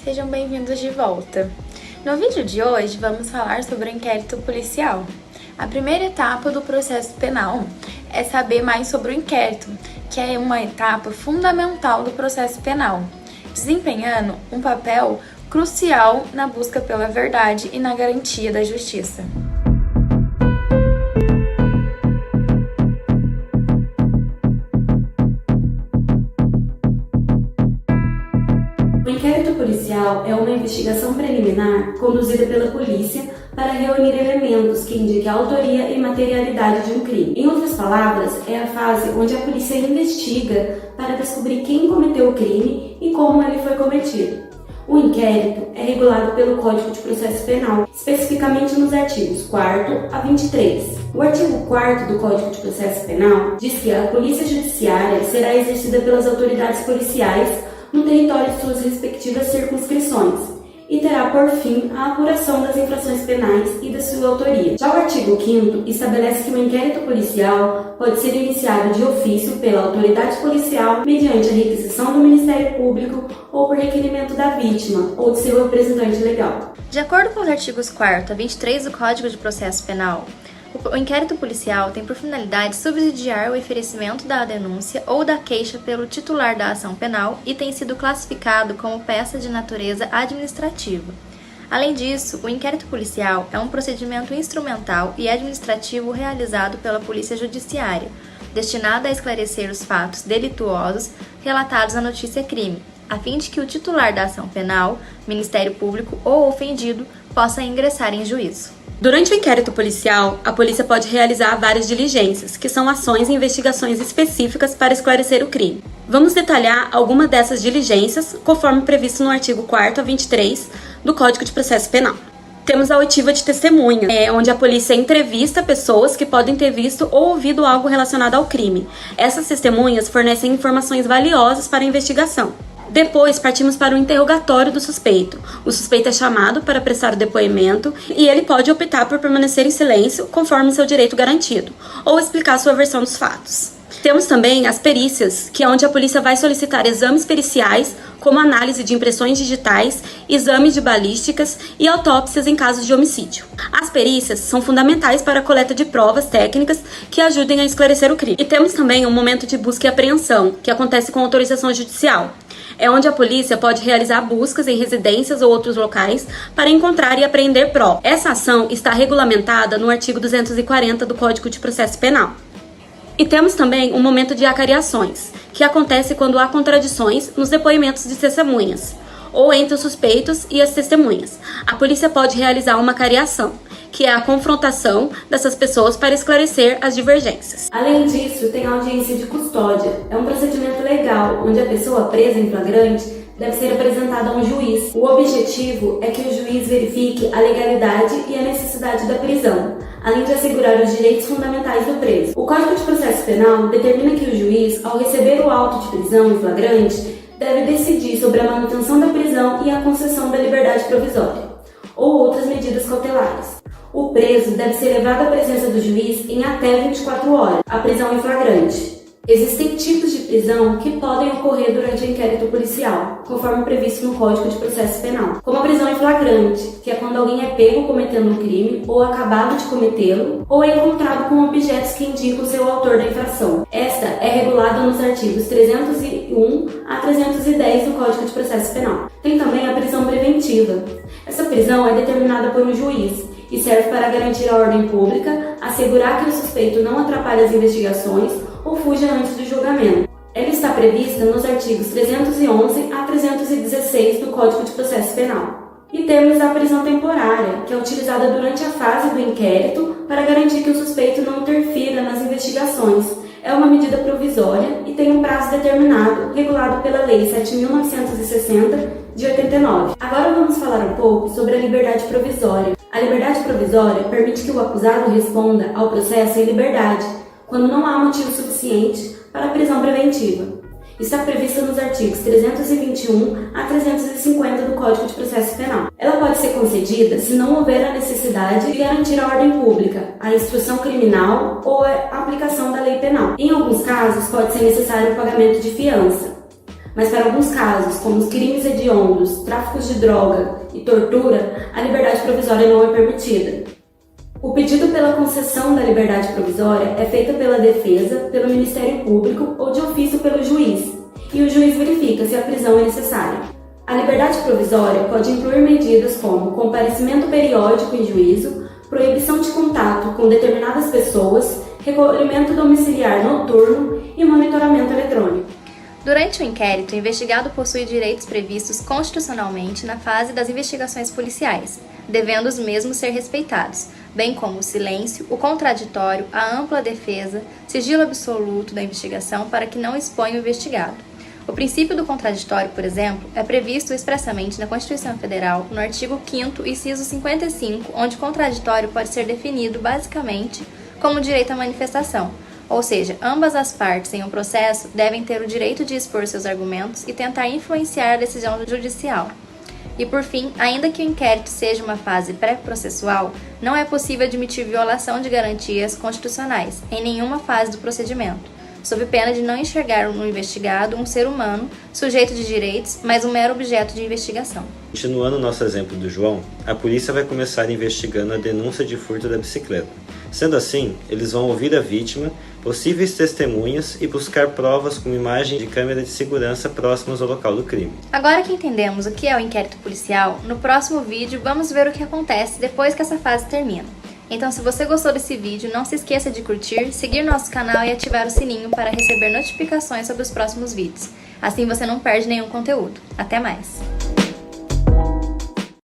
Sejam bem-vindos de volta. No vídeo de hoje vamos falar sobre o inquérito policial. A primeira etapa do processo penal é saber mais sobre o inquérito, que é uma etapa fundamental do processo penal, desempenhando um papel crucial na busca pela verdade e na garantia da justiça. O inquérito policial é uma investigação preliminar conduzida pela polícia para reunir elementos que indiquem a autoria e materialidade de um crime. Em outras palavras, é a fase onde a polícia investiga para descobrir quem cometeu o crime e como ele foi cometido. O inquérito é regulado pelo Código de Processo Penal, especificamente nos artigos 4º a 23. O artigo 4º do Código de Processo Penal diz que a polícia judiciária será exercida pelas autoridades policiais no território de suas respectivas circunscrições e terá por fim a apuração das infrações penais e da sua autoria. Já o artigo 5º estabelece que o inquérito policial pode ser iniciado de ofício pela autoridade policial mediante a requisição do Ministério Público ou por requerimento da vítima ou de seu representante legal. De acordo com os artigos 4º a 23 do Código de Processo Penal, o inquérito policial tem por finalidade subsidiar o oferecimento da denúncia ou da queixa pelo titular da ação penal e tem sido classificado como peça de natureza administrativa. Além disso, o inquérito policial é um procedimento instrumental e administrativo realizado pela Polícia Judiciária, destinado a esclarecer os fatos delituosos relatados na notícia-crime, a fim de que o titular da ação penal, Ministério Público ou ofendido possa ingressar em juízo. Durante o inquérito policial, a polícia pode realizar várias diligências, que são ações e investigações específicas para esclarecer o crime. Vamos detalhar alguma dessas diligências, conforme previsto no artigo 4º a 23 do Código de Processo Penal. Temos a oitiva de testemunha, onde a polícia entrevista pessoas que podem ter visto ou ouvido algo relacionado ao crime. Essas testemunhas fornecem informações valiosas para a investigação. Depois, partimos para o interrogatório do suspeito. O suspeito é chamado para prestar o depoimento e ele pode optar por permanecer em silêncio, conforme seu direito garantido, ou explicar sua versão dos fatos. Temos também as perícias, que é onde a polícia vai solicitar exames periciais, como análise de impressões digitais, exames de balísticas e autópsias em casos de homicídio. As perícias são fundamentais para a coleta de provas técnicas que ajudem a esclarecer o crime. E temos também um momento de busca e apreensão, que acontece com autorização judicial. É onde a polícia pode realizar buscas em residências ou outros locais para encontrar e apreender provas. Essa ação está regulamentada no artigo 240 do Código de Processo Penal. E temos também um momento de acariações, que acontece quando há contradições nos depoimentos de testemunhas, ou entre os suspeitos e as testemunhas. A polícia pode realizar uma acariação, que é a confrontação dessas pessoas para esclarecer as divergências. Além disso, tem a audiência de custódia. É um procedimento legal, onde a pessoa presa em flagrante deve ser apresentada a um juiz. O objetivo é que o juiz verifique a legalidade e a necessidade da prisão, além de assegurar os direitos fundamentais do preso. O Código de Processo Penal determina que o juiz, ao receber o auto de prisão em flagrante, deve decidir sobre a manutenção da prisão e a concessão da liberdade provisória, ou outras medidas cautelares. O preso deve ser levado à presença do juiz em até 24 horas, a prisão em flagrante. Existem tipos de prisão que podem ocorrer durante o inquérito policial, conforme previsto no Código de Processo Penal, como a prisão em flagrante, que é quando alguém é pego cometendo um crime ou acabado de cometê-lo, ou é encontrado com objetos que indicam o seu autor da infração. Esta é regulada nos artigos 301 a 310 do Código de Processo Penal. Tem também a prisão preventiva. Essa prisão é determinada por um juiz e serve para garantir a ordem pública, assegurar que o suspeito não atrapalhe as investigações ou fuja antes do julgamento. Ela está prevista nos artigos 311 a 316 do Código de Processo Penal. E temos a prisão temporária, que é utilizada durante a fase do inquérito para garantir que o suspeito não interfira nas investigações. É uma medida provisória e tem um prazo determinado, regulado pela Lei 7.960, de 89. Agora vamos falar um pouco sobre a liberdade provisória. A liberdade provisória permite que o acusado responda ao processo em liberdade, quando não há motivo suficiente para a prisão preventiva. Está prevista nos artigos 321 a 350 do Código de Processo Penal. Ela pode ser concedida se não houver a necessidade de garantir a ordem pública, a instrução criminal ou a aplicação da lei penal. Em alguns casos, pode ser necessário o pagamento de fiança. Mas para alguns casos, como os crimes hediondos, tráficos de droga e tortura, a liberdade provisória não é permitida. O pedido pela concessão da liberdade provisória é feito pela defesa, pelo Ministério Público ou de ofício pelo juiz, e o juiz verifica se a prisão é necessária. A liberdade provisória pode incluir medidas como comparecimento periódico em juízo, proibição de contato com determinadas pessoas, recolhimento domiciliar noturno e monitoramento eletrônico. Durante o inquérito, o investigado possui direitos previstos constitucionalmente na fase das investigações policiais, devendo os mesmos ser respeitados, bem como o silêncio, o contraditório, a ampla defesa, sigilo absoluto da investigação para que não exponha o investigado. O princípio do contraditório, por exemplo, é previsto expressamente na Constituição Federal, no artigo 5º, inciso 55, onde o contraditório pode ser definido, basicamente, como direito à manifestação, ou seja, ambas as partes em um processo devem ter o direito de expor seus argumentos e tentar influenciar a decisão judicial. E por fim, ainda que o inquérito seja uma fase pré-processual, não é possível admitir violação de garantias constitucionais em nenhuma fase do procedimento, sob pena de não enxergar no investigado um ser humano, sujeito de direitos, mas um mero objeto de investigação. Continuando o nosso exemplo do João, a polícia vai começar investigando a denúncia de furto da bicicleta. Sendo assim, eles vão ouvir a vítima, possíveis testemunhas e buscar provas com imagem de câmera de segurança próximas ao local do crime. Agora que entendemos o que é o inquérito policial, no próximo vídeo vamos ver o que acontece depois que essa fase termina. Então, se você gostou desse vídeo, não se esqueça de curtir, seguir nosso canal e ativar o sininho para receber notificações sobre os próximos vídeos. Assim você não perde nenhum conteúdo. Até mais!